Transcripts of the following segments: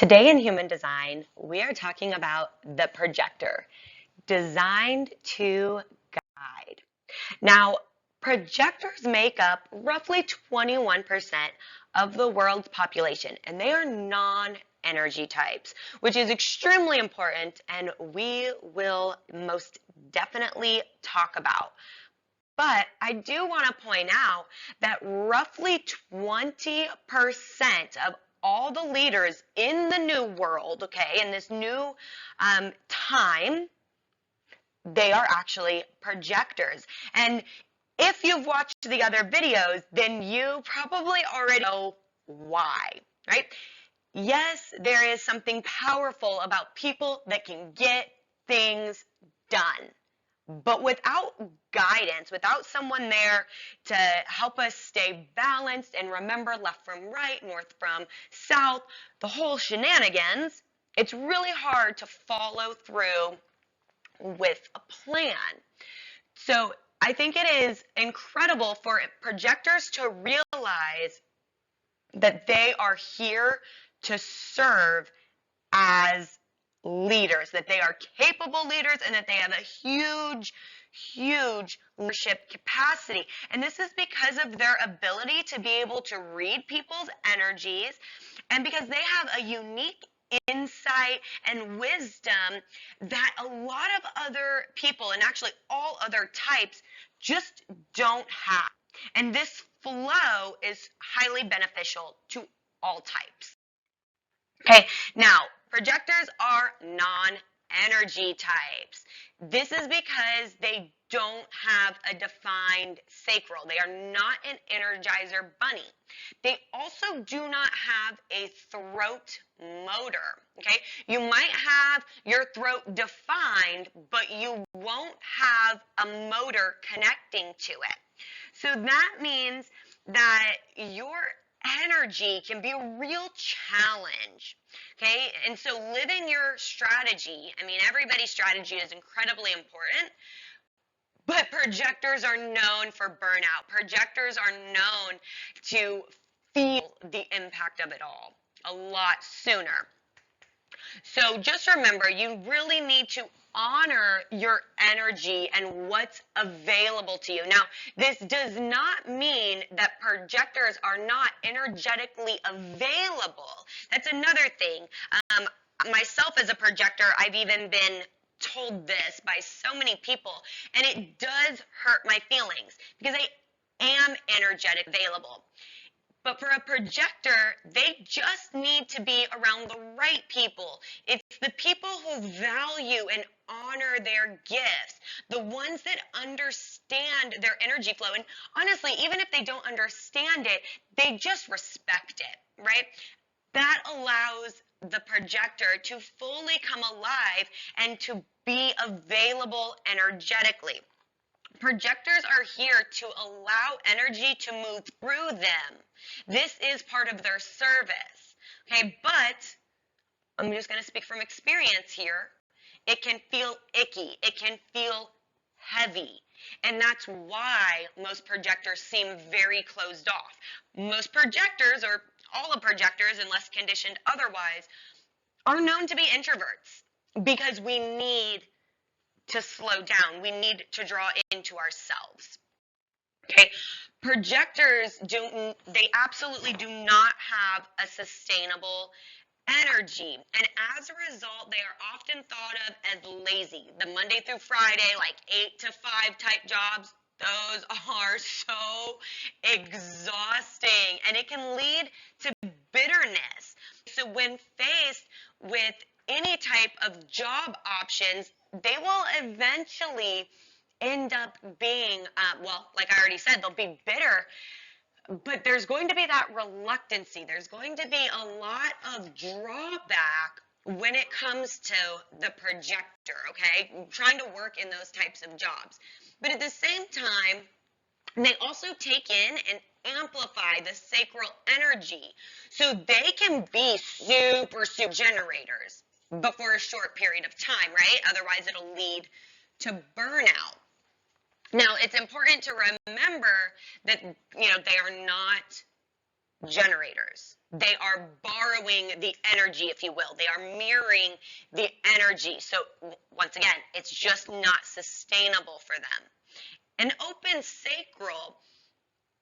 Today in human design, we are talking about the projector, designed to guide. Now, projectors make up roughly 21% of the world's population, and they are non-energy types, which is extremely important, and we will most definitely talk about. But I do want to point out that roughly 20% of all the leaders in the new world, okay, in this new time, they are actually projectors. And if you've watched the other videos, then you probably already know why, right? Yes, there is something powerful about people that can get things done. But without guidance, without someone there to help us stay balanced and remember left from right, north from south, the whole shenanigans, it's really hard to follow through with a plan. So I think it is incredible for projectors to realize that they are here to serve as leaders, that they are capable leaders, and that they have a huge leadership capacity. And this is because of their ability to be able to read people's energies, and because they have a unique insight and wisdom that a lot of other people, and actually all other types, just don't have. And this flow is highly beneficial to all types. Okay, now projectors are non-energy types. This is because they don't have a defined sacral. They are not an energizer bunny. They also do not have a throat motor, okay? You might have your throat defined, but you won't have a motor connecting to it. So that means that your energy can be a real challenge, okay? And so living your strategy, I mean, everybody's strategy is incredibly important, but projectors are known for burnout. Projectors are known to feel the impact of it all a lot sooner. So just remember, you really need to honor your energy and what's available to you. Now, this does not mean that projectors are not energetically available. That's another thing. Myself as a projector, I've even been told this by so many people, and it does hurt my feelings because I am energetic available. But for a projector, they just need to be around the right people. It's the people who value and honor their gifts, the ones that understand their energy flow. And honestly, even if they don't understand it, they just respect it, right? That allows the projector to fully come alive and to be available energetically. Projectors are here to allow energy to move through them. This is part of their service. Okay, but I'm just going to speak from experience here. It can feel icky. It can feel heavy. And that's why most projectors seem very closed off. Most projectors, or all of projectors, unless conditioned otherwise, are known to be introverts because we need to slow down. We need to draw into ourselves. Okay, projectors they absolutely do not have a sustainable energy, and as a result, they are often thought of as lazy. The Monday through Friday, like 8 to 5 type jobs, those are so exhausting, and it can lead to bitterness. So when faced with any type of job options, they will eventually end up being, well, like I already said, they'll be bitter, but there's going to be that reluctancy. There's going to be a lot of drawback when it comes to the projector, okay? Trying to work in those types of jobs. But at the same time, they also take in and amplify the sacral energy. So they can be super generators, but for a short period of time, right? Otherwise, it'll lead to burnout. Now, it's important to remember that, they are not generators. They are borrowing the energy, if you will. They are mirroring the energy. So once again, it's just not sustainable for them. An open sacral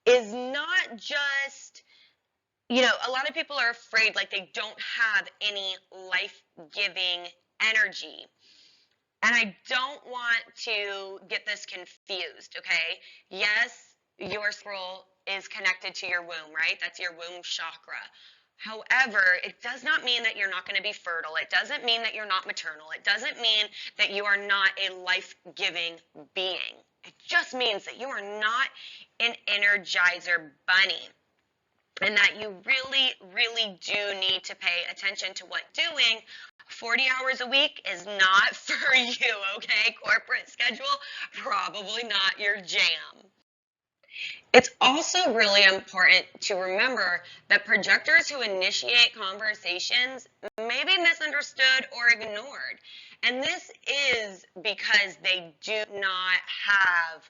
is not just, a lot of people are afraid like they don't have any life-giving energy. And I don't want to get this confused, okay? Yes, your sacral is connected to your womb, right? That's your womb chakra. However, it does not mean that you're not going to be fertile. It doesn't mean that you're not maternal. It doesn't mean that you are not a life-giving being. It just means that you are not an energizer bunny, and that you really, really do need to pay attention to what doing 40 hours a week is not for you, okay? Corporate schedule, probably not your jam. It's also really important to remember that projectors who initiate conversations may be misunderstood or ignored. And this is because they do not have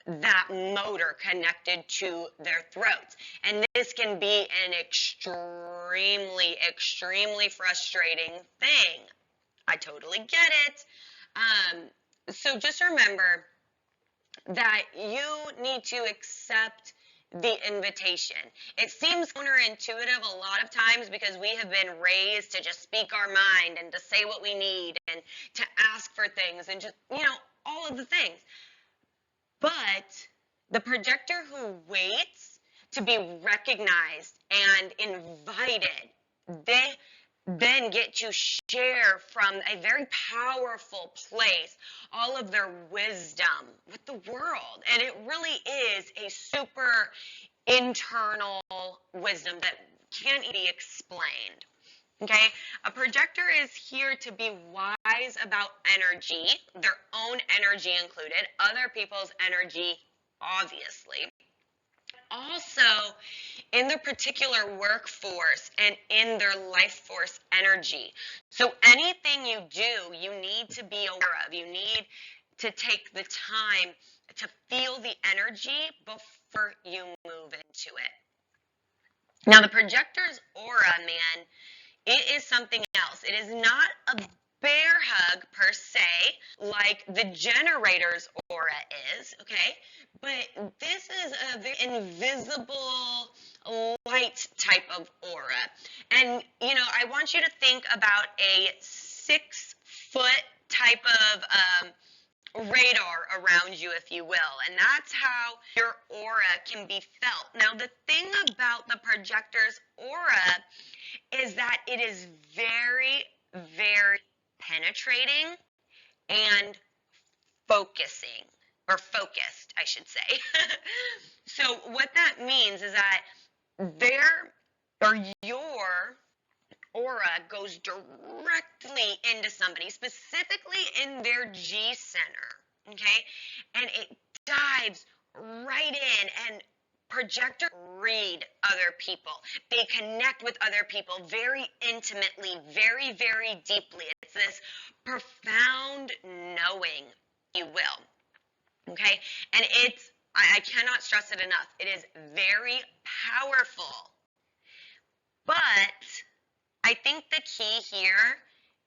that motor connected to their throats. And this can be an extremely, extremely frustrating thing. I totally get it. So just remember that you need to accept the invitation. It seems counterintuitive a lot of times because we have been raised to just speak our mind and to say what we need and to ask for things and just, all of the things. But the projector who waits to be recognized and invited, they then get to share from a very powerful place all of their wisdom with the world. And it really is a super internal wisdom that can't be explained. Okay, a projector is here to be wise about energy, their own energy included, other people's energy, obviously. Also, in their particular workforce and in their life force energy. So anything you do, you need to be aware of. You need to take the time to feel the energy before you move into it. Now, the projector's aura, man, it is something else. It is not a bear hug per se, like the generator's aura is, okay? But this is a very invisible light type of aura. And, I want you to think about a 6-foot type of radar around you, if you will, and that's how your aura can be felt. Now, the thing about the projector's aura is that it is very, very penetrating and focused, I should say. So what that means is that your aura goes directly into somebody, specifically in their G center, okay? And it dives right in, and projectors read other people. They connect with other people very intimately, very, very deeply. It's this profound knowing, if you will, okay? And I cannot stress it enough. It is very powerful. But I think the key here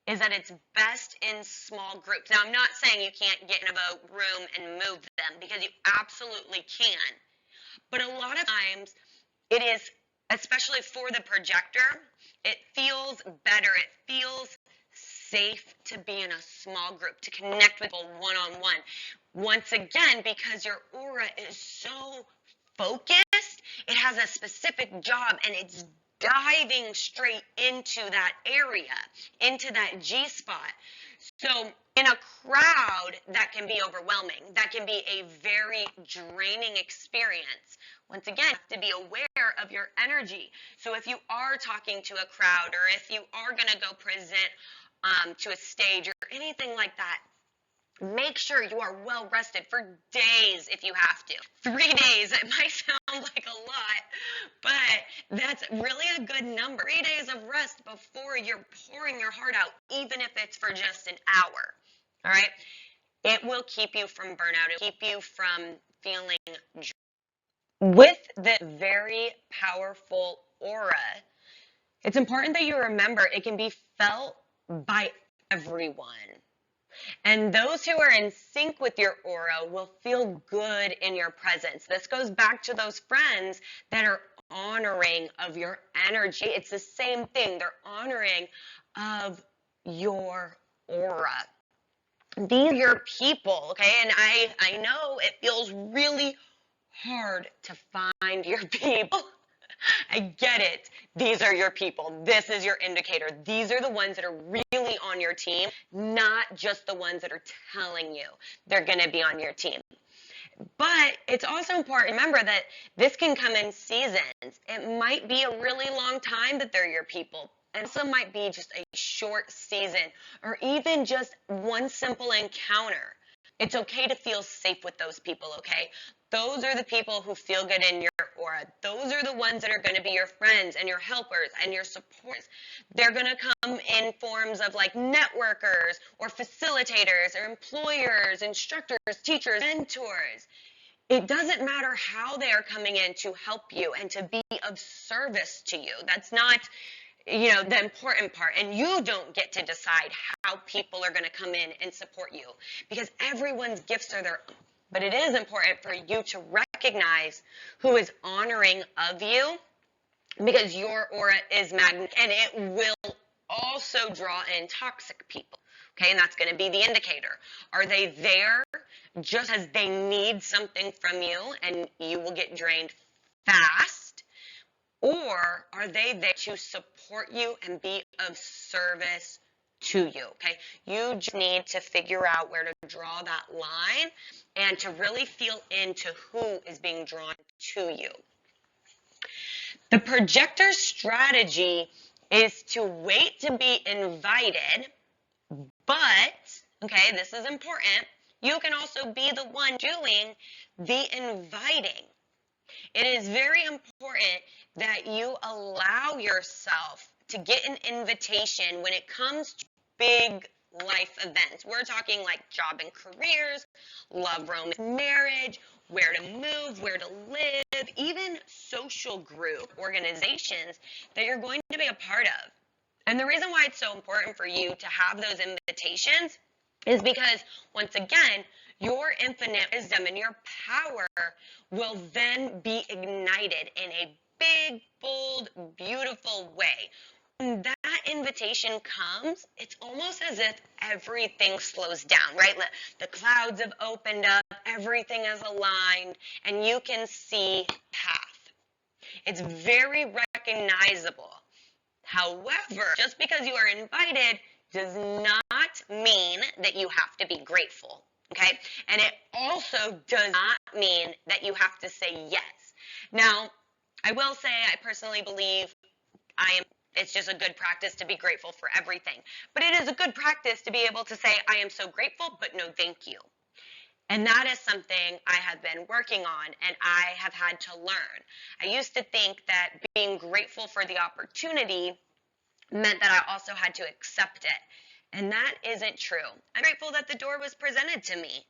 is that it's best in small groups. Now, I'm not saying you can't get in a room and move them, because you absolutely can. But a lot of times, it is, especially for the projector, it feels better. It feels safe to be in a small group, to connect with people one-on-one. Once again, because your aura is so focused, it has a specific job, and it's diving straight into that area, into that G spot. So in a crowd, that can be overwhelming. That can be a very draining experience. Once again, you have to be aware of your energy. So if you are talking to a crowd, or if you are going to go present to a stage or anything like that, make sure you are well rested for days if you have to. 3 days, it might sound like a lot, but that's really a good number. 3 days of rest before you're pouring your heart out, even if it's for just an hour, all right? It will keep you from burnout. It will keep you from feeling dry. With the very powerful aura, It's important that you remember it can be felt by everyone. And those who are in sync with your aura will feel good in your presence. This goes back to those friends that are honoring of your energy. It's the same thing. They're honoring of your aura. These are your people, okay? And I know it feels really hard to find your people. I get it. These are your people. This is your indicator. These are the ones that are really on your team, not just the ones that are telling you they're going to be on your team. But it's also important to remember that this can come in seasons. It might be a really long time that they're your people. And also might be just a short season or even just one simple encounter. It's okay to feel safe with those people, okay? Those are the people who feel good in your aura. Those are the ones that are going to be your friends and your helpers and your supporters. They're going to come in forms of like networkers or facilitators or employers, instructors, teachers, mentors. It doesn't matter how they are coming in to help you and to be of service to you. That's not the important part. And you don't get to decide how people are going to come in and support you because everyone's gifts are their own. But it is important for you to recognize who is honoring of you because your aura is magnetic and it will also draw in toxic people. Okay, and that's going to be the indicator. Are they there just as they need something from you and you will get drained fast? Or are they there to support you and be of service to you, okay? You just need to figure out where to draw that line and to really feel into who is being drawn to you. The projector strategy is to wait to be invited, but, okay, this is important, you can also be the one doing the inviting. It is very important that you allow yourself to get an invitation when it comes to big life events. We're talking like job and careers, love, romance, marriage, where to move, where to live, even social group organizations that you're going to be a part of. And the reason why it's so important for you to have those invitations is because, once again, your infinite wisdom and your power will then be ignited in a big, bold, beautiful way. When that invitation comes, it's almost as if everything slows down, right? The clouds have opened up, everything is aligned, and you can see path. It's very recognizable. However, just because you are invited does not mean that you have to be grateful, okay? And it also does not mean that you have to say yes. Now, I will say I personally believe it's just a good practice to be grateful for everything. But it is a good practice to be able to say, I am so grateful, but no thank you. And that is something I have been working on and I have had to learn. I used to think that being grateful for the opportunity meant that I also had to accept it. And that isn't true. I'm grateful that the door was presented to me.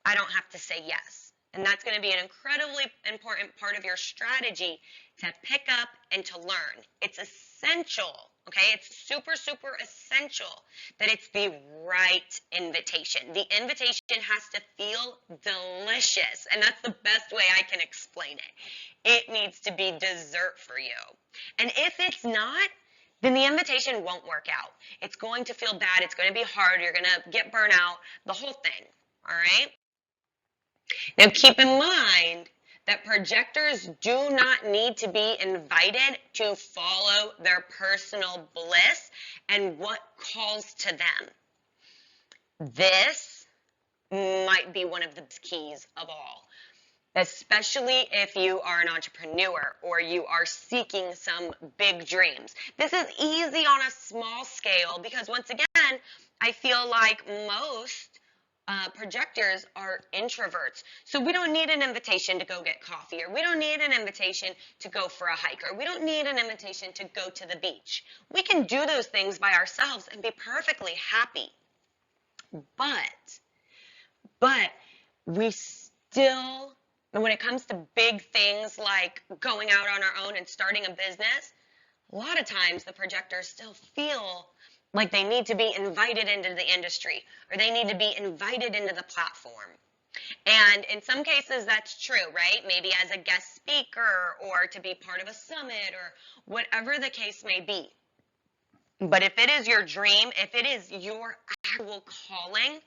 I don't have to say yes. And that's going to be an incredibly important part of your strategy to pick up and to learn. It's essential, okay? It's super, super essential that it's the right invitation. The invitation has to feel delicious, and that's the best way I can explain it. It needs to be dessert for you. And if it's not, then the invitation won't work out. It's going to feel bad. It's going to be hard. You're going to get burnt out, the whole thing, all right? Now, keep in mind that projectors do not need to be invited to follow their personal bliss and what calls to them. This might be one of the keys of all, especially if you are an entrepreneur or you are seeking some big dreams. This is easy on a small scale because, once again, I feel like most projectors are introverts. So we don't need an invitation to go get coffee, or we don't need an invitation to go for a hike, or we don't need an invitation to go to the beach. We can do those things by ourselves and be perfectly happy. But we still, when it comes to big things like going out on our own and starting a business, a lot of times the projectors still feel like they need to be invited into the industry, or they need to be invited into the platform. And in some cases that's true, right? Maybe as a guest speaker or to be part of a summit or whatever the case may be. But if it is your dream, if it is your actual calling,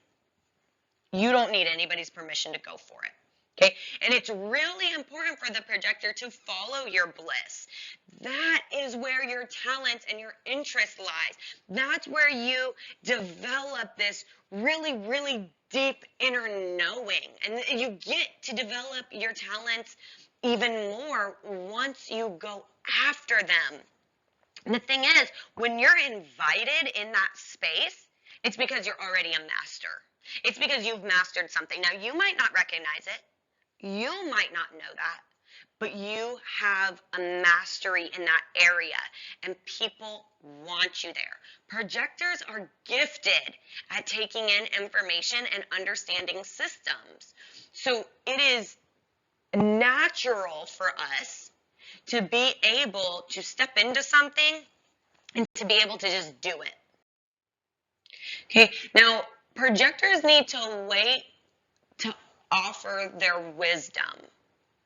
you don't need anybody's permission to go for it. Okay, and it's really important for the projector to follow your bliss. That is where your talent and your interest lies. That's where you develop this really, really deep inner knowing. And you get to develop your talents even more once you go after them. And the thing is, when you're invited in that space, it's because you're already a master. It's because you've mastered something. Now, you might not recognize it. You might not know that, but you have a mastery in that area, and people want you there. Projectors are gifted at taking in information and understanding systems. So it is natural for us to be able to step into something and to be able to just do it. Okay, now projectors need to wait to offer their wisdom,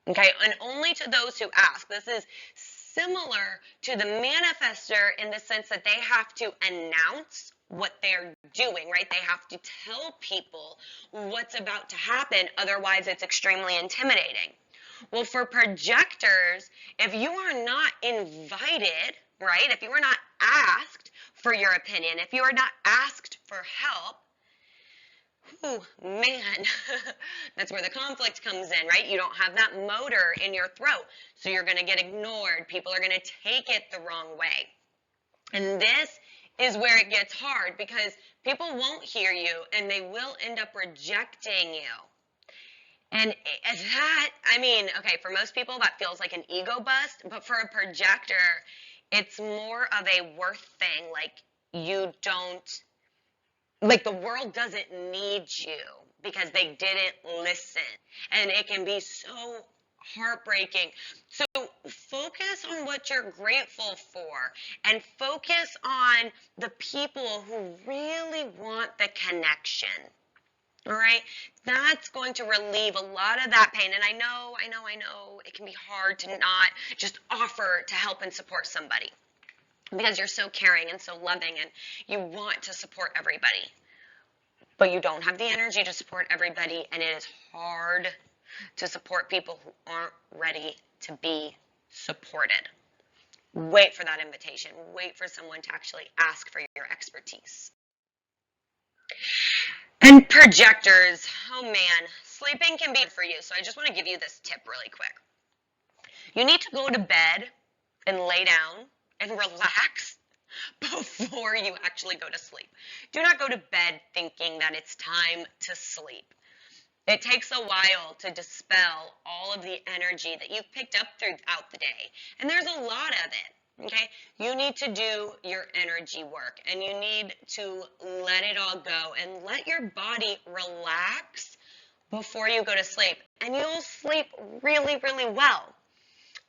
okay, and only to those who ask. This is similar to the manifester in the sense that they have to announce what they're doing, right? They have to tell people what's about to happen, otherwise it's extremely intimidating. Well, for projectors, if you are not invited, right, if you are not asked for your opinion, if you are not asked for help, oh man, that's where the conflict comes in, right? You don't have that motor in your throat, so you're going to get ignored. People are going to take it the wrong way. And this is where it gets hard because people won't hear you and they will end up rejecting you. And that, I mean, okay, for most people that feels like an ego bust, but for a projector, it's more of a worth thing. Like you don't, like the world doesn't need you because they didn't listen. And it can be so heartbreaking. So focus on what you're grateful for and focus on the people who really want the connection. All right, that's going to relieve a lot of that pain. And I know it can be hard to not just offer to help and support somebody because you're so caring and so loving and you want to support everybody. But you don't have the energy to support everybody, and it is hard to support people who aren't ready to be supported. Wait for that invitation. Wait for someone to actually ask for your expertise. And projectors, oh man, sleeping can be for you. So I just want to give you this tip really quick. You need to go to bed and lay down and relax before you actually go to sleep. Do not go to bed thinking that it's time to sleep. It takes a while to dispel all of the energy that you've picked up throughout the day. And there's a lot of it. Okay, you need to do your energy work and you need to let it all go and let your body relax before you go to sleep, and you'll sleep really, really well.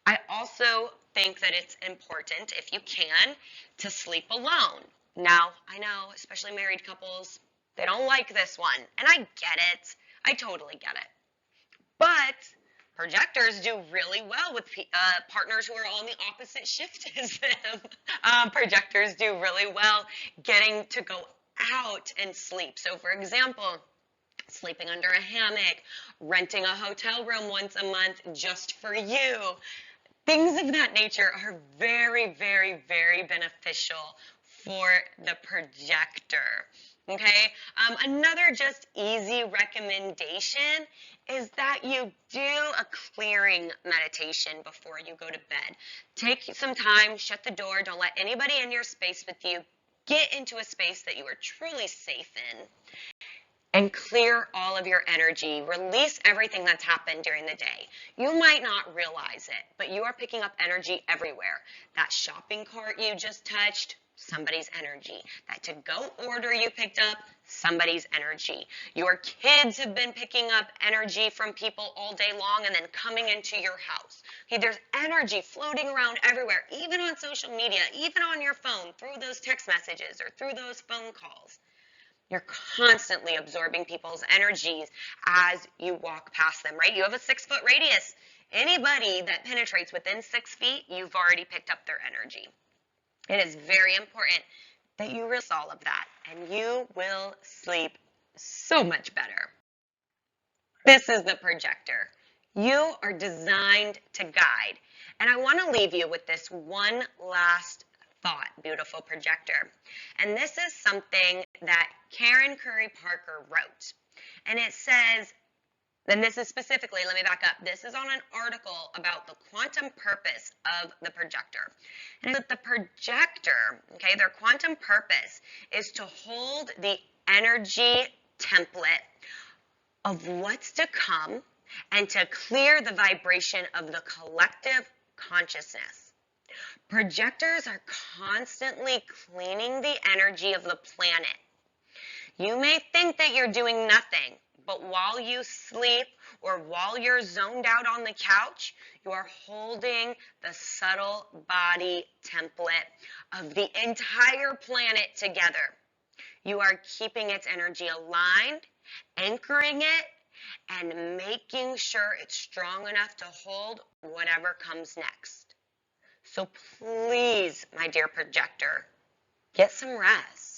I also think that it's important, if you can, to sleep alone. Now, I know, especially married couples, they don't like this one, and I get it. I totally get it. But projectors do really well with partners who are on the opposite shift as them. Projectors do really well getting to go out and sleep. So for example, sleeping under a hammock, renting a hotel room once a month just for you. Things of that nature are very, very, very beneficial for the projector. Okay, another just easy recommendation is that you do a clearing meditation before you go to bed. Take some time, shut the door, don't let anybody in your space with you. Get into a space that you are truly safe in and clear all of your energy. Release everything that's happened during the day. You might not realize it, but you are picking up energy everywhere. That shopping cart you just touched, somebody's energy. That to-go order you picked up, somebody's energy. Your kids have been picking up energy from people all day long and then coming into your house. Okay, there's energy floating around everywhere, even on social media, even on your phone, through those text messages or through those phone calls. You're constantly absorbing people's energies as you walk past them, right? You have a 6-foot radius. Anybody that penetrates within 6 feet, you've already picked up their energy. It is very important that you realize all of that, and you will sleep so much better. This is the projector. You are designed to guide. And I want to leave you with this one last thought, beautiful projector. And this is something that Karen Curry Parker wrote. And it says, and this is specifically, let me back up, this is on an article about the quantum purpose of the projector. And the projector, okay, their quantum purpose is to hold the energy template of what's to come and to clear the vibration of the collective consciousness. Projectors are constantly cleaning the energy of the planet. You may think that you're doing nothing, but while you sleep or while you're zoned out on the couch, you are holding the subtle body template of the entire planet together. You are keeping its energy aligned, anchoring it, and making sure it's strong enough to hold whatever comes next. So please, my dear projector, get some rest.